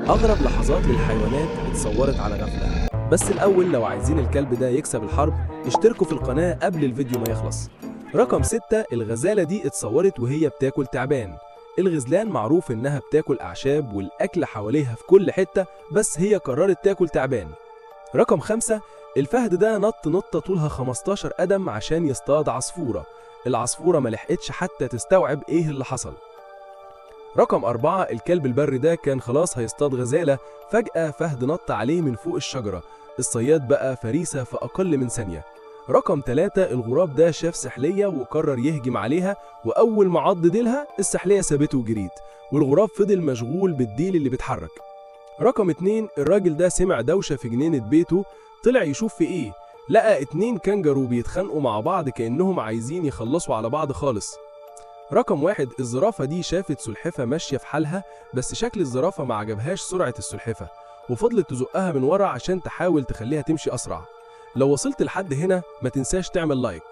أغرب لحظات للحيوانات اتصورت على غفلة. بس الأول لو عايزين الكلب ده يكسب الحرب اشتركوا في القناة قبل الفيديو ما يخلص. رقم 6، الغزالة دي اتصورت وهي بتاكل تعبان. الغزلان معروف إنها بتاكل أعشاب والأكل حواليها في كل حتة، بس هي قررت تاكل تعبان. رقم 5، الفهد ده نط نطة طولها 15 قدم عشان يصطاد عصفورة. العصفورة ما لحقتش حتى تستوعب إيه اللي حصل. رقم 4، الكلب البري ده كان خلاص هيصطاد غزالة، فجأة فهد نط عليه من فوق الشجرة. الصياد بقى فريسة في أقل من ثانية. رقم 3، الغراب ده شاف سحلية وقرر يهجم عليها، وأول ما عض ديلها السحلية سابته وجريت، والغراب فضل مشغول بالديل اللي بيتحرك. رقم 2، الراجل ده سمع دوشة في جنينة بيته، طلع يشوف في إيه، لقى 2 كانجرو بيتخانقوا مع بعض كأنهم عايزين يخلصوا على بعض خالص. رقم 1، الزرافة دي شافت سلحفة ماشية في حالها، بس شكل الزرافة ما عجبهاش سرعة السلحفة، وفضلت تزقها من ورا عشان تحاول تخليها تمشي أسرع. لو وصلت لحد هنا ما تنساش تعمل لايك.